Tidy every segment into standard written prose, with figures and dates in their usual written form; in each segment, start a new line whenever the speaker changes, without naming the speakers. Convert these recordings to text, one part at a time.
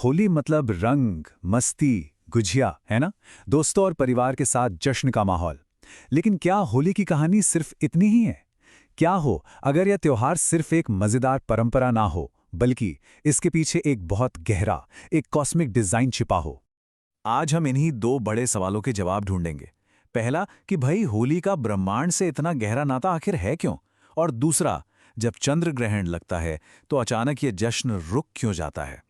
होली मतलब रंग, मस्ती, गुझिया, है ना? दोस्तों और परिवार के साथ जश्न का माहौल। लेकिन क्या होली की कहानी सिर्फ इतनी ही है? क्या हो अगर यह त्योहार सिर्फ एक मजेदार परंपरा ना हो, बल्कि इसके पीछे एक बहुत गहरा, एक कॉस्मिक डिजाइन छिपा हो? आज हम इन्हीं दो बड़े सवालों के जवाब ढूंढेंगे। पहला कि भाई होली का ब्रह्मांड से इतना गहरा नाता आखिर है क्यों? और दूसरा, जब चंद्र ग्रहण लगता है तो अचानक ये जश्न रुक क्यों जाता है?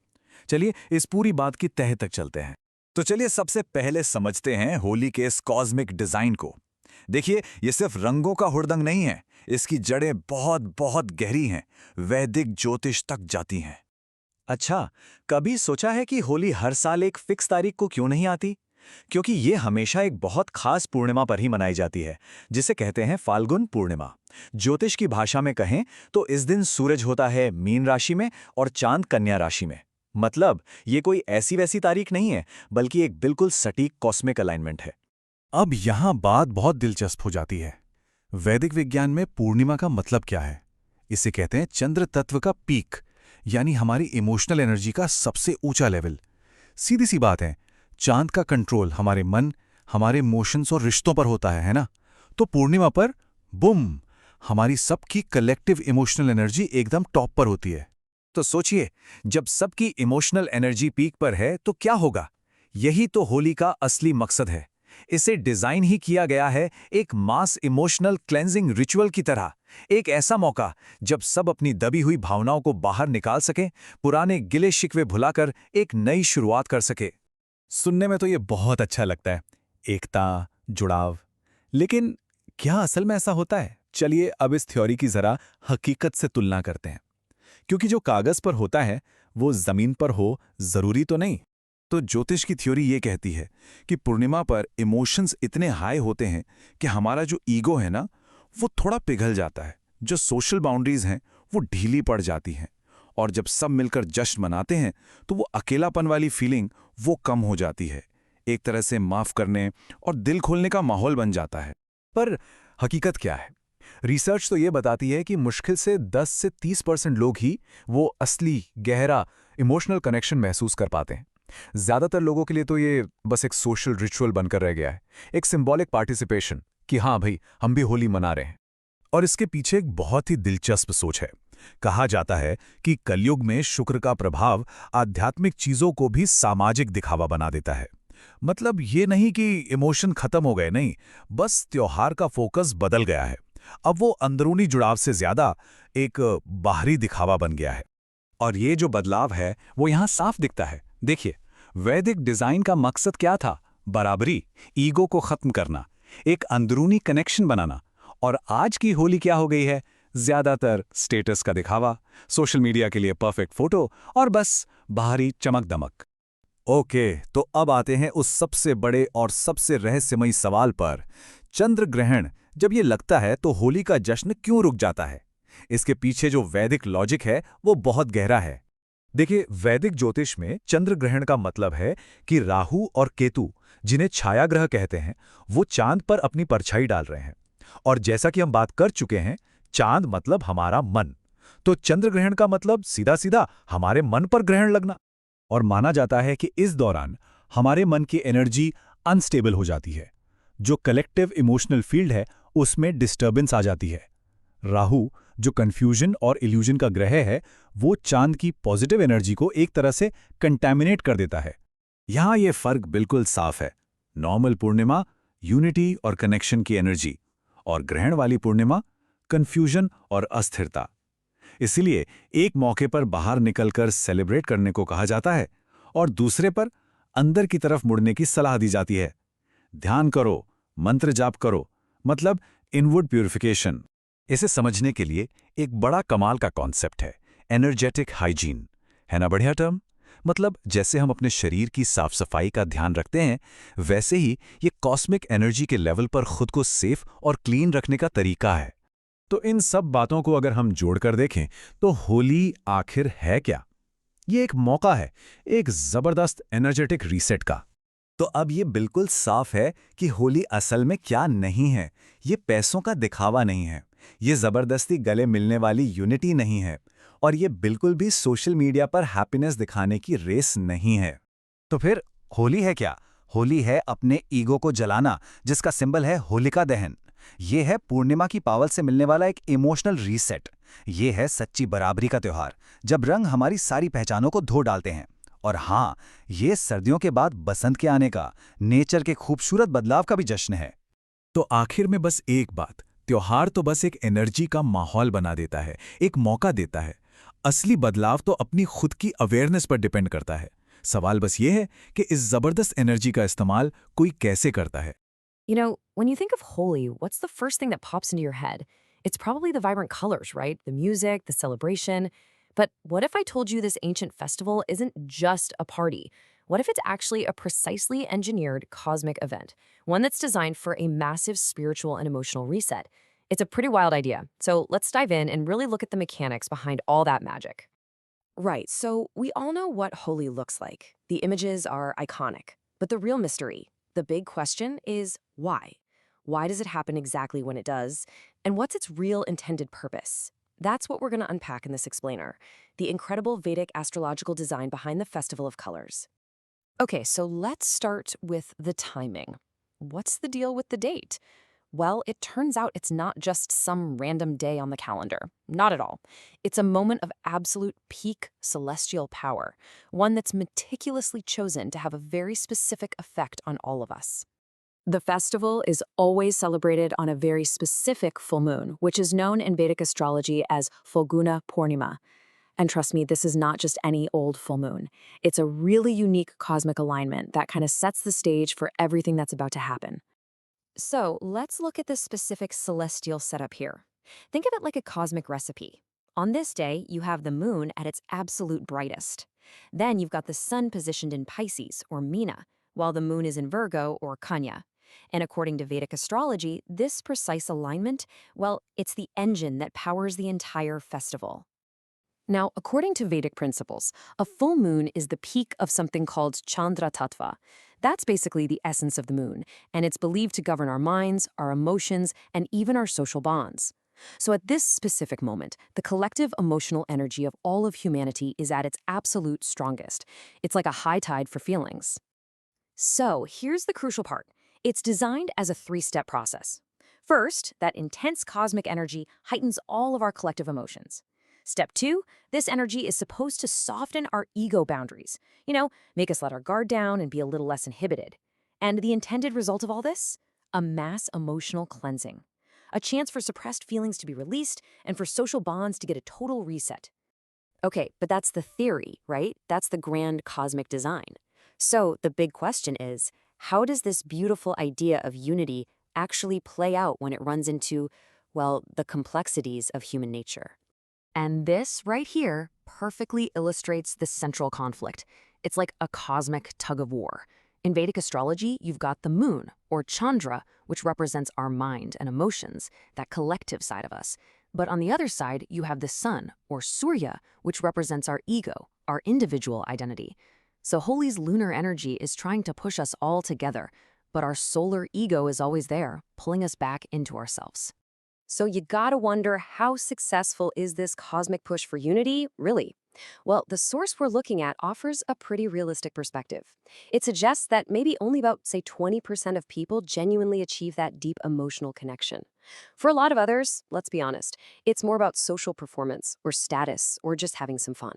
चलिए इस पूरी बात की तह तक चलते हैं। तो चलिए सबसे पहले समझते हैं होली के इस कॉस्मिक डिजाइन को। देखिए, ये सिर्फ रंगों का हुड़दंग नहीं है, इसकी जड़ें बहुत बहुत गहरी हैं, वैदिक ज्योतिष तक जाती हैं। अच्छा, कभी सोचा है कि होली हर साल एक फिक्स तारीख को क्यों नहीं आती? क्योंकि ये हमेशा एक बहुत खास पूर्णिमा पर ही मनाई जाती है, जिसे कहते हैं फाल्गुन पूर्णिमा। ज्योतिष की भाषा में कहें तो इस दिन सूरज होता है मीन राशि में और चांद कन्या राशि में। मतलब ये कोई ऐसी वैसी तारीख नहीं है, बल्कि एक बिल्कुल सटीक कॉस्मिक अलाइनमेंट है।
अब यहां बात बहुत दिलचस्प हो जाती है। वैदिक विज्ञान में पूर्णिमा का मतलब क्या है? इसे कहते हैं चंद्र तत्व का पीक, यानी हमारी इमोशनल एनर्जी का सबसे ऊंचा लेवल। सीधी सी बात है, चांद का कंट्रोल हमारे मन, हमारे इमोशंस और रिश्तों पर होता है ना? तो पूर्णिमा पर बुम, हमारी सबकी कलेक्टिव इमोशनल एनर्जी एकदम टॉप पर होती है।
तो सोचिए, जब सबकी इमोशनल एनर्जी पीक पर है तो क्या होगा? यही तो होली का असली मकसद है। इसे डिजाइन ही किया गया है एक मास इमोशनल क्लेंजिंग रिचुअल की तरह। एक ऐसा मौका जब सब अपनी दबी हुई भावनाओं को बाहर निकाल सकें, पुराने गिले शिकवे भुलाकर एक नई शुरुआत कर सके।
सुनने में तो ये बहुत अच्छा लगता है, एकता, जुड़ाव। लेकिन क्या असल में ऐसा होता है? चलिए अब इस थ्योरी की जरा हकीकत से तुलना करते हैं। क्योंकि जो कागज पर होता है वो जमीन पर हो जरूरी तो नहीं। तो ज्योतिष की थ्योरी ये कहती है कि पूर्णिमा पर इमोशंस इतने हाई होते हैं कि हमारा जो ईगो है ना, वो थोड़ा पिघल जाता है। जो सोशल बाउंड्रीज हैं वो ढीली पड़ जाती हैं। और जब सब मिलकर जश्न मनाते हैं तो वो अकेलापन वाली फीलिंग वो कम हो जाती है। एक तरह से माफ करने और दिल खोलने का माहौल बन जाता है।
पर हकीकत क्या है? रिसर्च तो ये बताती है कि मुश्किल से 10 से 30% लोग ही वो असली गहरा इमोशनल कनेक्शन महसूस कर पाते हैं। ज्यादातर लोगों के लिए तो ये बस एक सोशल रिचुअल बनकर रह गया है, एक सिंबॉलिक पार्टिसिपेशन कि हाँ भाई, हम भी होली मना रहे हैं।
और इसके पीछे एक बहुत ही दिलचस्प सोच है। कहा जाता है कि कलयुग में शुक्र का प्रभाव आध्यात्मिक चीजों को भी सामाजिक दिखावा बना देता है। मतलब ये नहीं कि इमोशन खत्म हो गए, नहीं, बस त्योहार का फोकस बदल गया है। अब वो अंदरूनी जुड़ाव से ज्यादा एक बाहरी दिखावा बन गया है।
और ये जो बदलाव है वो यहां साफ दिखता है। देखिए, वैदिक डिजाइन का मकसद क्या था? बराबरी, ईगो को खत्म करना, एक अंदरूनी कनेक्शन बनाना। और आज की होली क्या हो गई है? ज्यादातर स्टेटस का दिखावा, सोशल मीडिया के लिए परफेक्ट फोटो और बस बाहरी चमक दमक। ओके, तो अब आते हैं उस सबसे बड़े और सबसे रहस्यमयी सवाल पर। चंद्र ग्रहण जब ये लगता है तो होली का जश्न क्यों रुक जाता है? इसके पीछे जो वैदिक लॉजिक है वो बहुत गहरा है। देखिए, वैदिक ज्योतिष में चंद्र ग्रहण का मतलब है कि राहु और केतु, जिन्हें छाया ग्रह कहते हैं, वो चांद पर अपनी परछाई डाल रहे हैं। और जैसा कि हम बात कर चुके हैं, चांद मतलब हमारा मन। तो चंद्र ग्रहण का मतलब सीधा सीधा हमारे मन पर ग्रहण लगना। और माना जाता है कि इस दौरान हमारे मन की एनर्जी अनस्टेबल हो जाती है। जो कलेक्टिव इमोशनल फील्ड है उसमें डिस्टर्बेंस आ जाती है। राहु, जो कंफ्यूजन और इल्यूजन का ग्रह है, वो चांद की पॉजिटिव एनर्जी को एक तरह से कंटैमिनेट कर देता है। यहां ये फर्क बिल्कुल साफ है। नॉर्मल पूर्णिमा यूनिटी और कनेक्शन की एनर्जी, और ग्रहण वाली पूर्णिमा कंफ्यूजन और अस्थिरता। इसलिए एक मौके पर बाहर निकलकर सेलिब्रेट करने को कहा जाता है और दूसरे पर अंदर की तरफ मुड़ने की सलाह दी जाती है। ध्यान करो, मंत्र जाप करो, मतलब इनवर्ड प्यूरिफिकेशन। इसे समझने के लिए एक बड़ा कमाल का कॉन्सेप्ट है, एनर्जेटिक हाइजीन। है ना बढ़िया टर्म? मतलब जैसे हम अपने शरीर की साफ सफाई का ध्यान रखते हैं, वैसे ही ये कॉस्मिक एनर्जी के लेवल पर खुद को सेफ और क्लीन रखने का तरीका है। तो इन सब बातों को अगर हम जोड़कर देखें तो होली आखिर है क्या? ये एक मौका है, एक जबरदस्त एनर्जेटिक रीसेट का। तो अब ये बिल्कुल साफ है कि होली असल में क्या नहीं है। ये पैसों का दिखावा नहीं है, ये जबरदस्ती गले मिलने वाली यूनिटी नहीं है,
और ये बिल्कुल भी सोशल मीडिया पर हैप्पीनेस दिखाने की रेस नहीं है।
तो फिर होली है क्या? होली है अपने ईगो को जलाना, जिसका सिंबल है होलिका दहन। ये है पूर्णिमा की पावल से मिलने वाला एक इमोशनल रीसेट। ये है सच्ची बराबरी का त्योहार, जब रंग हमारी सारी पहचानों को धो डालते हैं। और हाँ, ये सर्दियों के बाद बसंत के आने का, नेचर के खूबसूरत बदलाव का भी जश्न है।
तो आखिर में बस एक बात, त्योहार तो बस एक एनर्जी का माहौल बना देता है, एक मौका देता है। असली बदलाव तो अपनी खुद की अवेयरनेस पर डिपेंड करता है। सवाल बस ये है कि इस जबरदस्त एनर्जी का इस्तेमाल कोई कैसे करता है।
You know, when you think of Holi, what's the first thing that pops into your head? It's probably the vibrant colors, right? The music, the celebration. But what if I told you this ancient festival isn't just a party? What if it's actually a precisely engineered cosmic event, one that's designed for a massive spiritual and emotional reset? It's a pretty wild idea. So let's dive in and really look at the mechanics behind all that magic. Right, so we all know what Holi looks like. The images are iconic. But the real mystery, the big question is why? Why does it happen exactly when it does? And what's its real intended purpose? That's what we're going to unpack in this explainer, the incredible Vedic astrological design behind the Festival of Colors. Okay, so let's start with the timing. What's the deal with the date? Well, it turns out it's not just some random day on the calendar. Not at all. It's a moment of absolute peak celestial power, one that's meticulously chosen to have a very specific effect on all of us. The festival is always celebrated on a very specific full moon, which is known in Vedic astrology as Phalguna Purnima. And trust me, this is not just any old full moon. It's a really unique cosmic alignment that kind of sets the stage for everything that's about to happen. So let's look at the specific celestial setup here. Think of it like a cosmic recipe. On this day, you have the moon at its absolute brightest. Then you've got the sun positioned in Pisces, or Meena, while the moon is in Virgo, or Kanya. And according to Vedic astrology, this precise alignment, well, it's the engine that powers the entire festival. Now, according to Vedic principles, a full moon is the peak of something called Chandra tattva. That's basically the essence of the moon, and it's believed to govern our minds, our emotions, and even our social bonds. So at this specific moment, the collective emotional energy of all of humanity is at its absolute strongest. It's like a high tide for feelings. So here's the crucial part. It's designed as a three-step process. First, that intense cosmic energy heightens all of our collective emotions. Step 2, this energy is supposed to soften our ego boundaries. Make us let our guard down and be a little less inhibited. And the intended result of all this? A mass emotional cleansing. A chance for suppressed feelings to be released and for social bonds to get a total reset. Okay, but that's the theory, right? That's the grand cosmic design. So the big question is, how does this beautiful idea of unity actually play out when it runs into, well, the complexities of human nature? And this right here perfectly illustrates the central conflict. It's like a cosmic tug of war. In Vedic astrology, you've got the moon, or Chandra, which represents our mind and emotions, that collective side of us. But on the other side, you have the sun, or Surya, which represents our ego, our individual identity. So Holi's lunar energy is trying to push us all together, but our solar ego is always there, pulling us back into ourselves. So you gotta wonder, how successful is this cosmic push for unity, really? Well, the source we're looking at offers a pretty realistic perspective. It suggests that maybe only about, say, 20% of people genuinely achieve that deep emotional connection. For a lot of others, let's be honest, it's more about social performance or status or just having some fun.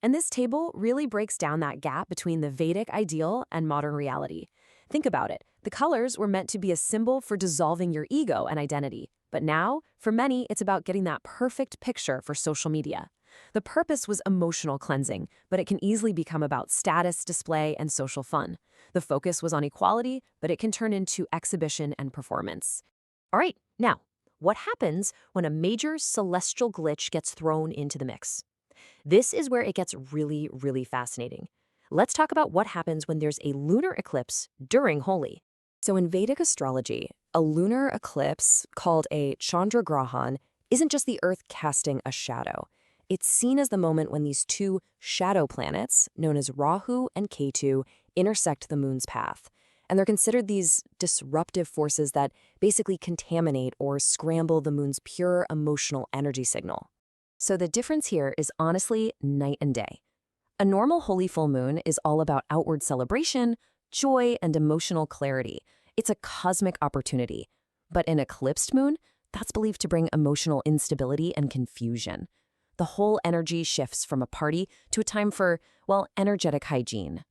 And this table really breaks down that gap between the Vedic ideal and modern reality. Think about it. The colors were meant to be a symbol for dissolving your ego and identity. But now, for many, it's about getting that perfect picture for social media. The purpose was emotional cleansing, but it can easily become about status, display, and social fun. The focus was on equality, but it can turn into exhibition and performance. All right, now, what happens when a major celestial glitch gets thrown into the mix? This is where it gets really, really fascinating. Let's talk about what happens when there's a lunar eclipse during Holi. So in Vedic astrology, a lunar eclipse, called a Chandra Grahan, isn't just the Earth casting a shadow. It's seen as the moment when these two shadow planets, known as Rahu and Ketu, intersect the moon's path. And they're considered these disruptive forces that basically contaminate or scramble the moon's pure emotional energy signal. So the difference here is honestly night and day. A normal holy full moon is all about outward celebration, joy, and emotional clarity. It's a cosmic opportunity. But an eclipsed moon, that's believed to bring emotional instability and confusion. The whole energy shifts from a party to a time for, well, energetic hygiene.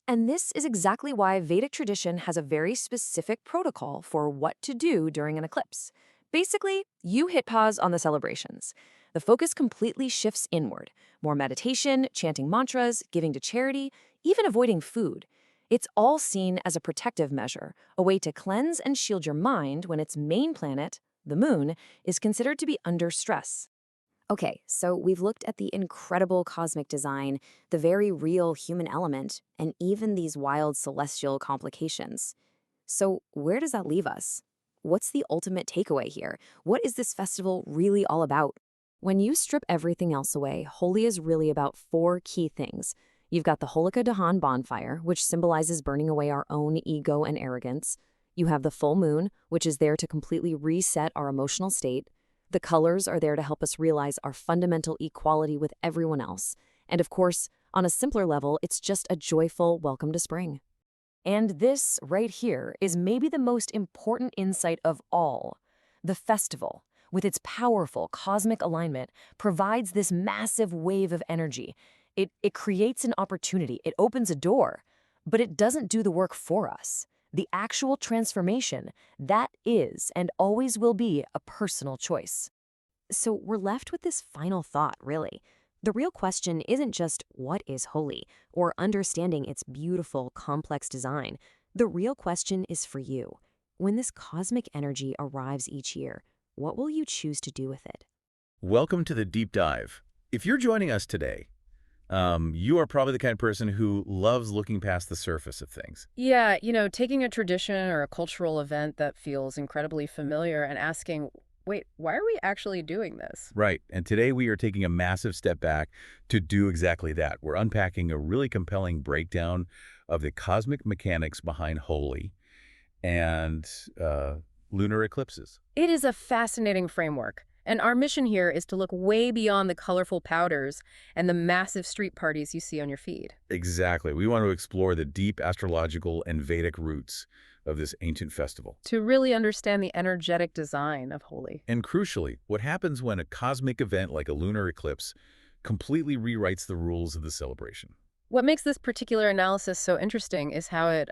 And this is exactly why Vedic tradition has a very specific protocol for what to do during an eclipse. Basically, you hit pause on the celebrations. The focus completely shifts inward. More meditation, chanting mantras, giving to charity, even avoiding food. It's all seen as a protective measure, a way to cleanse and shield your mind when its main planet, the moon, is considered to be under stress. Okay, so we've looked at the incredible cosmic design, the very real human element, and even these wild celestial complications. So where does that leave us? What's the ultimate takeaway here? What is this festival really all about? When you strip everything else away, Holi is really about four key things. You've got the Holika Dahan bonfire, which symbolizes burning away our own ego and arrogance. You have the full moon, which is there to completely reset our emotional state. The colors are there to help us realize our fundamental equality with everyone else. And of course, on a simpler level, it's just a joyful welcome to spring. And this, right here, is maybe the most important insight of all. The festival, with its powerful cosmic alignment, provides this massive wave of energy. It creates an opportunity, it opens a door, but it doesn't do the work for us. The actual transformation, that is and always will be a personal choice. So we're left with this final thought, really. The real question isn't just what is holy or understanding its beautiful, complex design. The real question is for you. When this cosmic energy arrives each year, what will you choose to do with it?
Welcome to the deep dive. If you're joining us today, you are probably the kind of person who loves looking past the surface of things.
Yeah, taking a tradition or a cultural event that feels incredibly familiar and asking, wait, why are we actually doing this?
Right. And today we are taking a massive step back to do exactly that. We're unpacking a really compelling breakdown of the cosmic mechanics behind Holi and lunar eclipses.
It is a fascinating framework. And our mission here is to look way beyond the colorful powders and the massive street parties you see on your feed.
Exactly. We want to explore the deep astrological and Vedic roots of this ancient festival.
To really understand the energetic design of Holi.
And crucially, what happens when a cosmic event like a lunar eclipse completely rewrites the rules of the celebration.
What makes this particular analysis so interesting is how it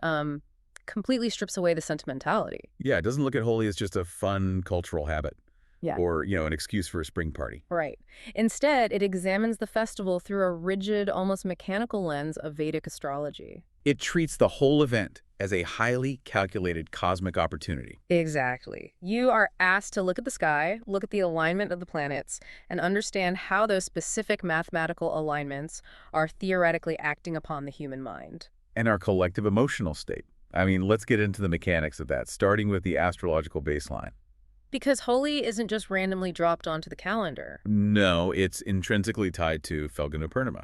completely strips away the sentimentality.
Yeah, it doesn't look at Holi as just a fun cultural habit.
Yeah.
Or, an excuse for a spring party.
Right. Instead, it examines the festival through a rigid, almost mechanical lens of Vedic astrology.
It treats the whole event as a highly calculated cosmic opportunity.
Exactly. You are asked to look at the sky, look at the alignment of the planets, and understand how those specific mathematical alignments are theoretically acting upon the human mind.
And our collective emotional state. I mean, let's get into the mechanics of that, starting with the astrological baseline.
Because Holi isn't just randomly dropped onto the calendar.
No, it's intrinsically tied to Phalguna Purnima.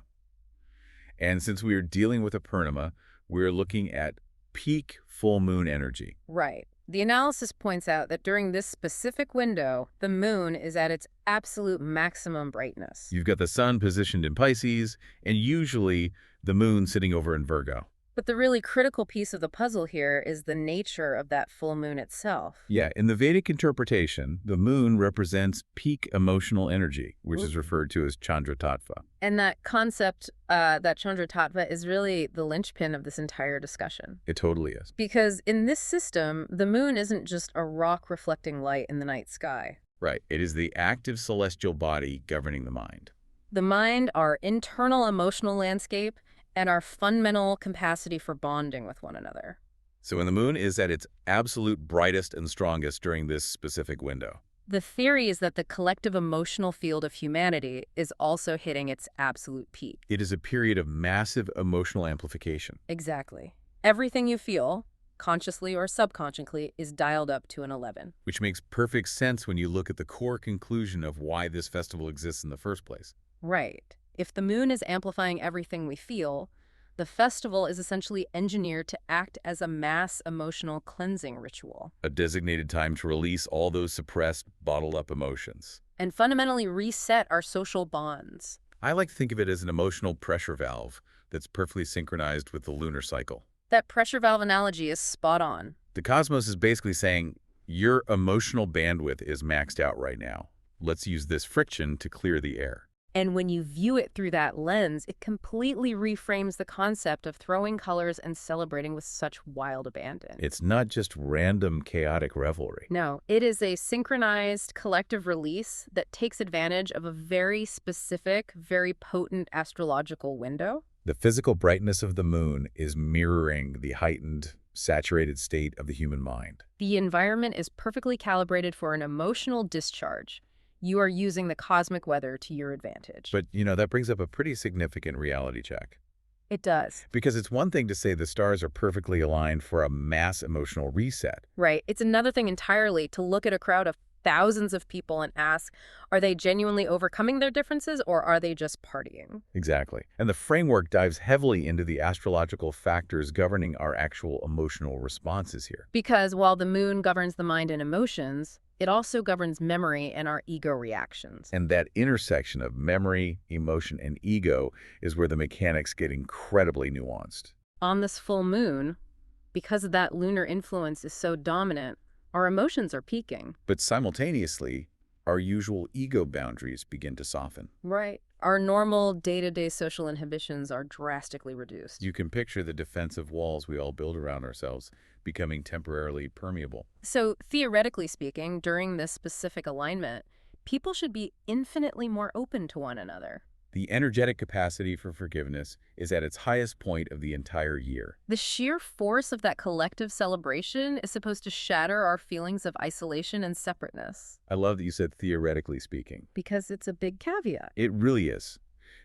And since we are dealing with a Purnima, we're looking at peak full moon energy.
Right. The analysis points out that during this specific window, the moon is at its absolute maximum brightness.
You've got the sun positioned in Pisces, and usually the moon sitting over in Virgo.
But the really critical piece of the puzzle here is the nature of that full moon itself.
Yeah, in the Vedic interpretation, the moon represents peak emotional energy, which is referred to as Chandra tattva.
And that concept, that Chandra tattva, is really the linchpin of this entire discussion.
It totally is.
Because in this system, the moon isn't just a rock reflecting light in the night sky.
Right. It is the active celestial body governing the mind.
The mind, our internal emotional landscape, and our fundamental capacity for bonding with one another.
So when the moon is at its absolute brightest and strongest during this specific window.
The theory is that the collective emotional field of humanity is also hitting its absolute peak.
It is a period of massive emotional amplification.
Exactly. Everything you feel, consciously or subconsciously, is dialed up to an 11.
Which makes perfect sense when you look at the core conclusion of why this festival exists in the first place.
Right. If the moon is amplifying everything we feel, the festival is essentially engineered to act as a mass emotional cleansing ritual.
A designated time to release all those suppressed, bottled-up emotions.
and fundamentally reset our social bonds.
I like to think of it as an emotional pressure valve that's perfectly synchronized with the lunar cycle.
That pressure valve analogy is spot on.
The cosmos is basically saying, your emotional bandwidth is maxed out right now. Let's use this friction to clear the air.
And when you view it through that lens, it completely reframes the concept of throwing colors and celebrating with such wild abandon.
It's not just random chaotic revelry.
No, it is a synchronized collective release that takes advantage of a very specific, very potent astrological window.
The physical brightness of the moon is mirroring the heightened, saturated state of the human mind.
The environment is perfectly calibrated for an emotional discharge. You are using the cosmic weather to your advantage.
But, that brings up a pretty significant reality check.
It does.
Because it's one thing to say the stars are perfectly aligned for a mass emotional reset.
Right. It's another thing entirely to look at a crowd of thousands of people and ask, are they genuinely overcoming their differences or are they just partying?
Exactly. And the framework dives heavily into the astrological factors governing our actual emotional responses here.
Because while the moon governs the mind and emotions, it also governs memory and our ego reactions.
And that intersection of memory, emotion, and ego is where the mechanics get incredibly nuanced.
On this full moon, because that lunar influence is so dominant, our emotions are peaking.
But simultaneously, our usual ego boundaries begin to soften.
Right. Our normal day-to-day social inhibitions are drastically reduced.
You can picture the defensive walls we all build around ourselves becoming temporarily permeable.
So theoretically speaking, during this specific alignment, people should be infinitely more open to one another.
The energetic capacity for forgiveness is at its highest point of the entire year.
The sheer force of that collective celebration is supposed to shatter our feelings of isolation and separateness.
I love that you said theoretically speaking.
Because it's a big caveat.
It really is.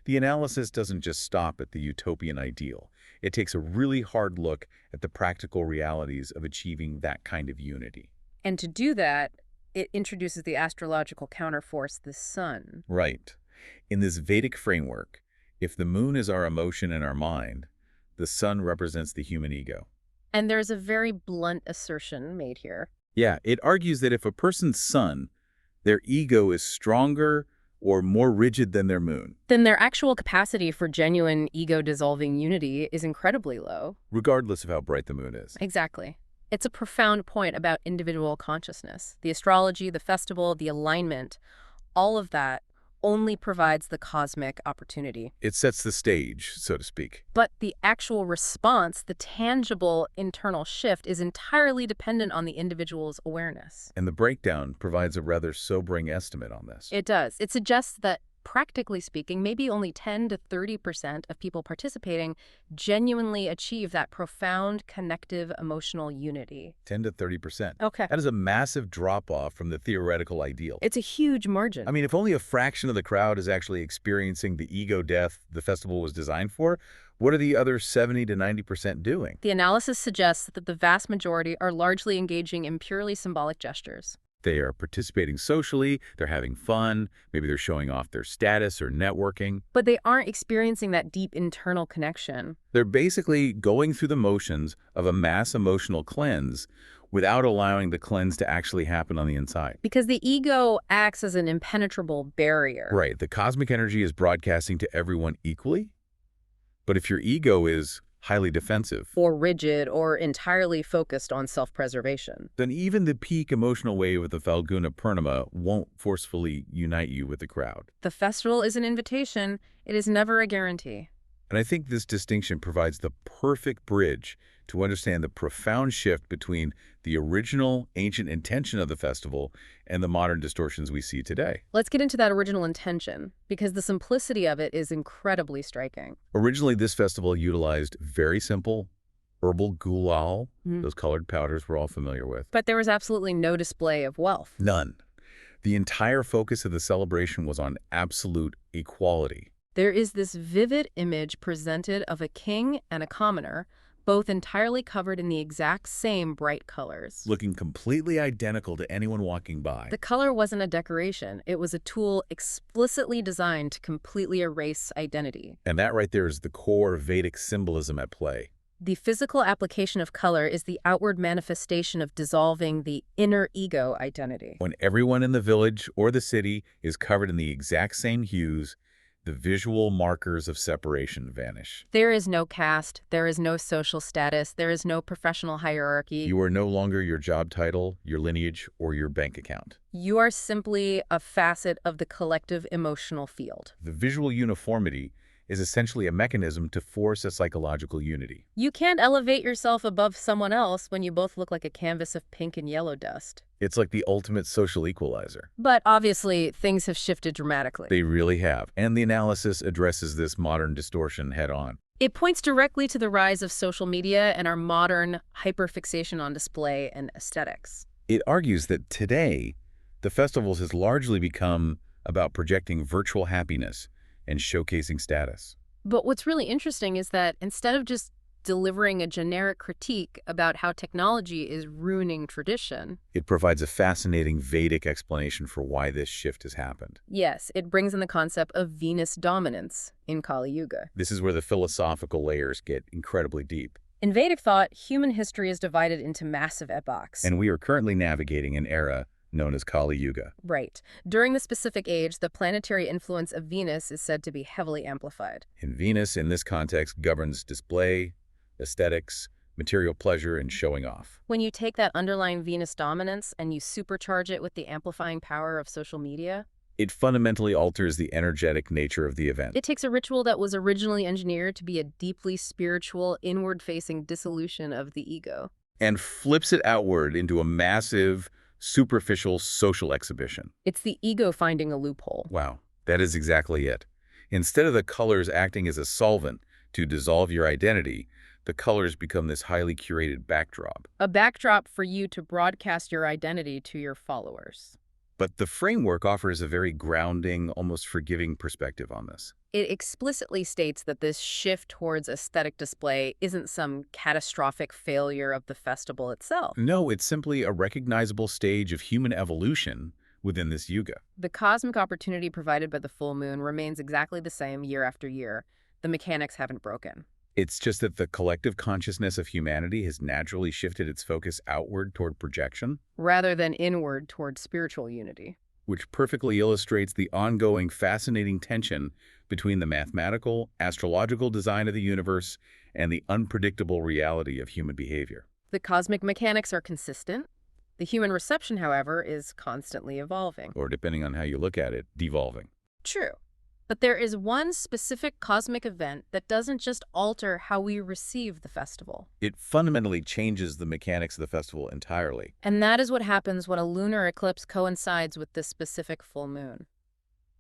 The analysis doesn't just stop at the utopian ideal. It takes a really hard look at the practical realities of achieving that kind of unity.
And to do that, it introduces the astrological counterforce, the sun.
Right. In this Vedic framework, if the moon is our emotion and our mind, the sun represents the human ego.
And there's a very blunt assertion made here.
Yeah, it argues that if a person's sun, their ego is stronger or more rigid than their moon,
then their actual capacity for genuine ego-dissolving unity is incredibly low.
regardless of how bright the moon is.
Exactly. It's a profound point about individual consciousness. The astrology, the festival, the alignment, all of that only provides the cosmic opportunity.
It sets the stage, so to speak.
But the actual response, the tangible internal shift, is entirely dependent on the individual's awareness.
And the breakdown provides a rather sobering estimate on this.
It does. It suggests that, practically speaking, maybe only 10 to 30% of people participating genuinely achieve that profound connective emotional unity.
10 to 30%.
Okay.
That is a massive drop-off from the theoretical ideal.
It's a huge margin.
I mean, if only a fraction of the crowd is actually experiencing the ego death the festival was designed for, what are the other 70 to 90% doing?
The analysis suggests that the vast majority are largely engaging in purely symbolic gestures.
They are participating socially, they're having fun, maybe they're showing off their status or networking.
But they aren't experiencing that deep internal connection.
They're basically going through the motions of a mass emotional cleanse without allowing the cleanse to actually happen on the inside.
Because the ego acts as an impenetrable barrier.
Right, the cosmic energy is broadcasting to everyone equally. But if your ego is highly defensive,
or rigid, or entirely focused on self-preservation,
then even the peak emotional wave of the Phalguna Purnima won't forcefully unite you with the crowd.
the festival is an invitation. It is never a guarantee.
And I think this distinction provides the perfect bridge to understand the profound shift between the original ancient intention of the festival and the modern distortions we see today.
Let's get into that original intention, because the simplicity of it is incredibly striking.
Originally, this festival utilized very simple herbal gulal, those colored powders we're all familiar with.
But there was absolutely no display of wealth.
None. The entire focus of the celebration was on absolute equality.
There is this vivid image presented of a king and a commoner, both entirely covered in the exact same bright colors.
Looking completely identical to anyone walking by.
The color wasn't a decoration. It was a tool explicitly designed to completely erase identity.
And that right there is the core Vedic symbolism at play.
The physical application of color is the outward manifestation of dissolving the inner ego identity.
When everyone in the village or the city is covered in the exact same hues, the visual markers of separation vanish.
There is no caste, there is no social status, there is no professional hierarchy.
You are no longer your job title, your lineage, or your bank account.
You are simply a facet of the collective emotional field.
The visual uniformity is essentially a mechanism to force a psychological unity.
You can't elevate yourself above someone else when you both look like a canvas of pink and yellow dust.
It's like the ultimate social equalizer.
But obviously, things have shifted dramatically.
They really have, and the analysis addresses this modern distortion head-on.
It points directly to the rise of social media and our modern hyperfixation on display and aesthetics.
It argues that today, the festivals has largely become about projecting virtual happiness and showcasing status.
But what's really interesting is that instead of just delivering a generic critique about how technology is ruining tradition,
It provides a fascinating Vedic explanation for why this shift has happened.
yes, it brings in the concept of Venus dominance in Kali Yuga.
This is where the philosophical layers get incredibly deep.
In Vedic thought, human history is divided into massive epochs.
And we are currently navigating an era known as Kali Yuga.
Right. During the specific age, the planetary influence of Venus is said to be heavily amplified.
And Venus, in this context, governs display, aesthetics, material pleasure, and showing off.
When you take that underlying Venus dominance and you supercharge it with the amplifying power of social media,
It fundamentally alters the energetic nature of the event.
it takes a ritual that was originally engineered to be a deeply spiritual, inward-facing dissolution of the ego.
And flips it outward into a massive, superficial social exhibition.
It's the ego finding a loophole.
Wow, that is exactly it. Instead of the colors acting as a solvent to dissolve your identity, the colors become this highly curated backdrop.
A backdrop for you to broadcast your identity to your followers.
But the framework offers a very grounding, almost forgiving perspective on this.
It explicitly states that this shift towards aesthetic display isn't some catastrophic failure of the festival itself.
No, it's simply a recognizable stage of human evolution within this yuga.
The cosmic opportunity provided by the full moon remains exactly the same year after year. The mechanics haven't broken.
It's just that the collective consciousness of humanity has naturally shifted its focus outward toward projection,
Rather than inward toward spiritual unity.
which perfectly illustrates the ongoing fascinating tension between the mathematical, astrological design of the universe and the unpredictable reality of human behavior.
The cosmic mechanics are consistent. The human reception, however, is constantly evolving.
Or, depending on how you look at it, devolving.
True. But there is one specific cosmic event that doesn't just alter how we receive the festival.
It fundamentally changes the mechanics of the festival entirely.
And that is what happens when a lunar eclipse coincides with this specific full moon.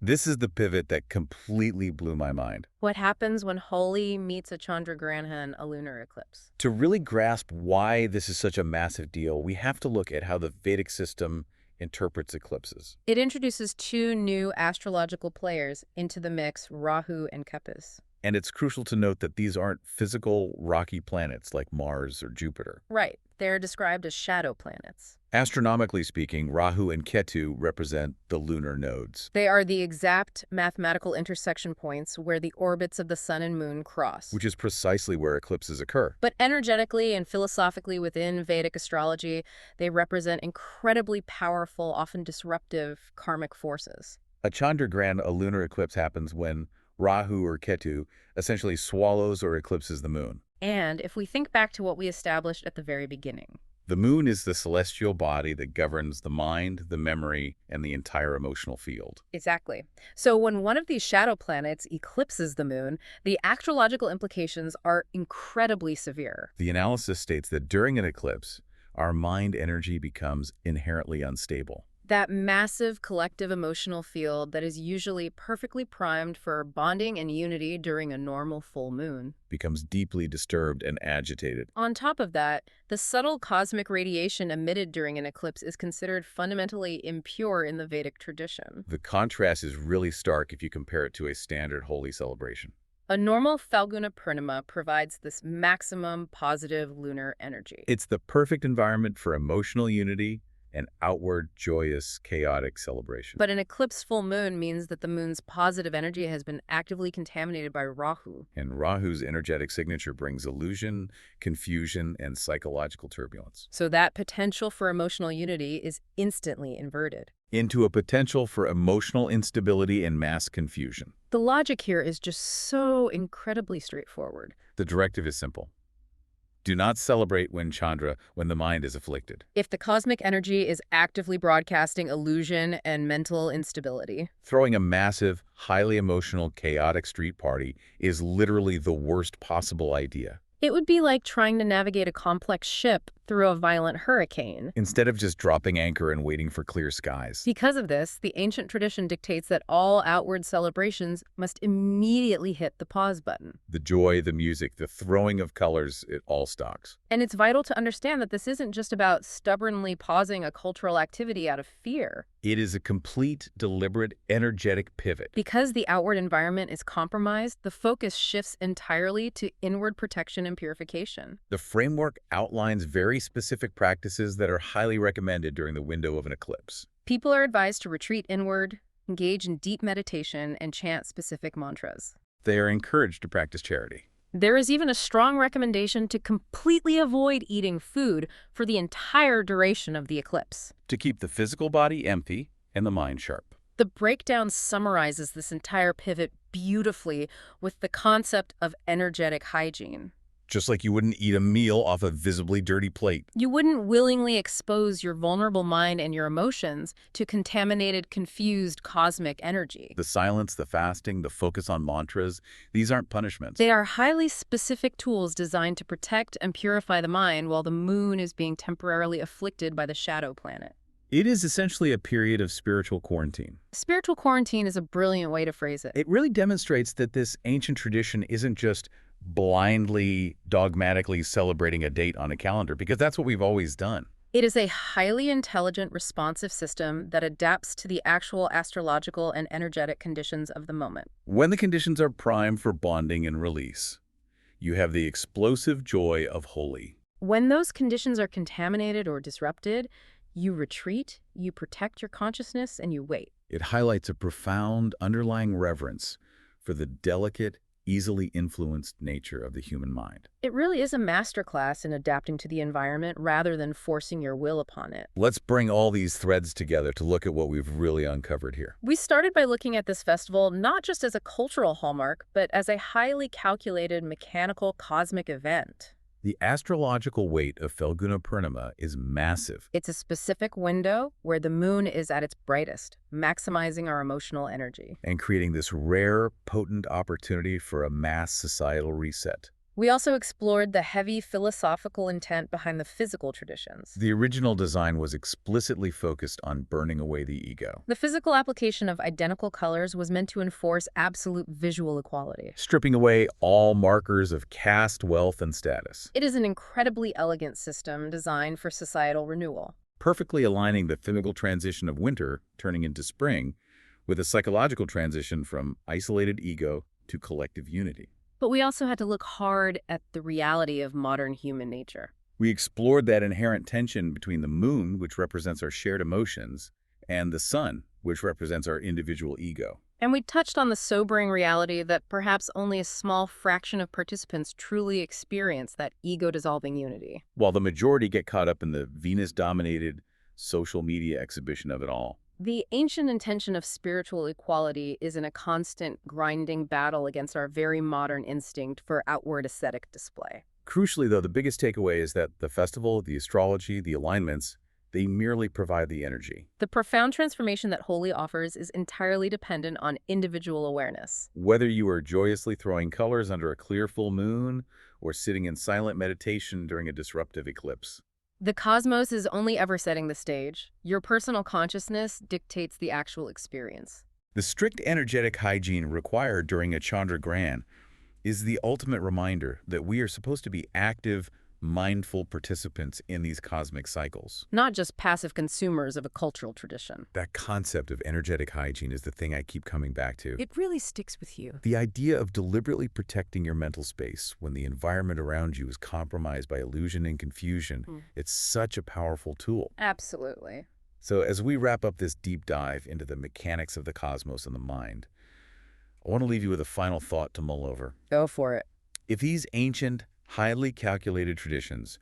This is the pivot that completely blew my mind.
What happens when Holi meets a Chandra Grahan, a lunar eclipse?
To really grasp why this is such a massive deal, we have to look at how the Vedic system interprets eclipses.
It introduces two new astrological players into the mix, Rahu and Kepis.
And it's crucial to note that these aren't physical, rocky planets like Mars or Jupiter.
Right. They're described as shadow planets.
Astronomically speaking, Rahu and Ketu represent the lunar nodes,
They are the exact mathematical intersection points where the orbits of the sun and moon cross.
which is precisely where eclipses occur.
But energetically and philosophically within Vedic astrology, they represent incredibly powerful, often disruptive karmic forces.
A Chandra Grahan, a lunar eclipse, happens when Rahu or Ketu essentially swallows or eclipses the moon.
And if we think back to what we established at the very beginning,
The moon is the celestial body that governs the mind, the memory, and the entire emotional field.
exactly. So when one of these shadow planets eclipses the moon, the astrological implications are incredibly severe.
The analysis states that during an eclipse, our mind energy becomes inherently unstable.
That massive collective emotional field that is usually perfectly primed for bonding and unity during a normal full moon.
Becomes deeply disturbed and agitated.
On top of that, the subtle cosmic radiation emitted during an eclipse is considered fundamentally impure in the Vedic tradition.
The contrast is really stark if you compare it to a standard Holi celebration.
A normal Phalguna Purnima provides this maximum positive lunar energy.
It's the perfect environment for emotional unity an outward, joyous, chaotic celebration.
But an eclipse full moon means that the moon's positive energy has been actively contaminated by Rahu.
And Rahu's energetic signature brings illusion, confusion, and psychological turbulence.
So that potential for emotional unity is instantly inverted.
Into a potential for emotional instability and mass confusion.
The logic here is just so incredibly straightforward.
The directive is simple. Do not celebrate when the mind is afflicted.
If the cosmic energy is actively broadcasting illusion and mental instability,
Throwing a massive, highly emotional, chaotic street party is literally the worst possible idea.
it would be like trying to navigate a complex ship through a violent hurricane.
Instead of just dropping anchor and waiting for clear skies.
Because of this, the ancient tradition dictates that all outward celebrations must immediately hit the pause button.
The joy, the music, the throwing of colors, it all stops.
And it's vital to understand that this isn't just about stubbornly pausing a cultural activity out of fear.
It is a complete, deliberate, energetic pivot.
Because the outward environment is compromised, the focus shifts entirely to inward protection and purification.
The framework outlines very specific practices that are highly recommended during the window of an eclipse.
People are advised to retreat inward, engage in deep meditation, and chant specific mantras.
They are encouraged to practice charity.
There is even a strong recommendation to completely avoid eating food for the entire duration of the eclipse.
To keep the physical body empty and the mind sharp.
The breakdown summarizes this entire pivot beautifully with the concept of energetic hygiene.
Just like you wouldn't eat a meal off a visibly dirty plate.
You wouldn't willingly expose your vulnerable mind and your emotions to contaminated, confused cosmic energy.
The silence, the fasting, the focus on mantras, these aren't punishments.
They are highly specific tools designed to protect and purify the mind while the moon is being temporarily afflicted by the shadow planet.
It is essentially a period of spiritual quarantine.
Spiritual quarantine is a brilliant way to phrase it.
It really demonstrates that this ancient tradition isn't just blindly, dogmatically celebrating a date on a calendar, because that's what we've always done.
It is a highly intelligent, responsive system that adapts to the actual astrological and energetic conditions of the moment.
When the conditions are prime for bonding and release, you have the explosive joy of Holi.
When those conditions are contaminated or disrupted, you retreat, you protect your consciousness, and you wait.
It highlights a profound underlying reverence for the delicate, easily influenced nature of the human mind.
It really is a masterclass in adapting to the environment rather than forcing your will upon it.
Let's bring all these threads together to look at what we've really uncovered here.
We started by looking at this festival not just as a cultural hallmark, but as a highly calculated mechanical cosmic event.
The astrological weight of Phalguna Purnima is massive.
It's a specific window where the moon is at its brightest, maximizing our emotional energy.
And creating this rare, potent opportunity for a mass societal reset.
We also explored the heavy philosophical intent behind the physical traditions.
The original design was explicitly focused on burning away the ego.
The physical application of identical colors was meant to enforce absolute visual equality.
Stripping away all markers of caste, wealth, and status.
It is an incredibly elegant system designed for societal renewal.
Perfectly aligning the physical transition of winter, turning into spring, with a psychological transition from isolated ego to collective unity.
But we also had to look hard at the reality of modern human nature.
We explored that inherent tension between the moon, which represents our shared emotions, and the sun, which represents our individual ego.
And we touched on the sobering reality that perhaps only a small fraction of participants truly experience that ego-dissolving unity.
While the majority get caught up in the Venus-dominated social media exhibition of it all.
The ancient intention of spiritual equality is in a constant, grinding battle against our very modern instinct for outward aesthetic display.
Crucially, though, the biggest takeaway is that the festival, the astrology, the alignments, they merely provide the energy.
The profound transformation that Holi offers is entirely dependent on individual awareness.
Whether you are joyously throwing colors under a clear full moon or sitting in silent meditation during a disruptive eclipse.
The cosmos is only ever setting the stage. Your personal consciousness dictates the actual experience.
The strict energetic hygiene required during a Chandra Grahan is the ultimate reminder that we are supposed to be active, mindful participants in these cosmic cycles.
Not just passive consumers of a cultural tradition.
That concept of energetic hygiene is the thing I keep coming back to.
It really sticks with you.
The idea of deliberately protecting your mental space when the environment around you is compromised by illusion and confusion, it's such a powerful tool.
Absolutely.
So as we wrap up this deep dive into the mechanics of the cosmos and the mind, I want to leave you with a final thought to mull over.
Go for it.
If these ancient, highly calculated traditions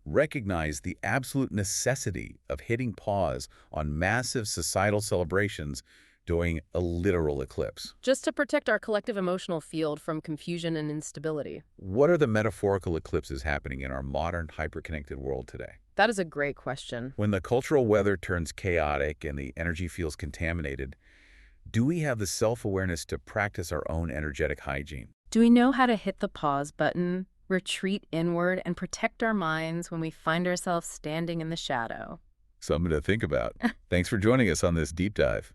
recognize the absolute necessity of hitting pause on massive societal celebrations during a literal eclipse,
Just to protect our collective emotional field from confusion and instability.
what are the metaphorical eclipses happening in our modern, hyperconnected world today?
That is a great question.
When the cultural weather turns chaotic and the energy feels contaminated, do we have the self-awareness to practice our own energetic hygiene?
Do we know how to hit the pause button, retreat inward, and protect our minds when we find ourselves standing in the shadow?
Something to think about. Thanks for joining us on this deep dive.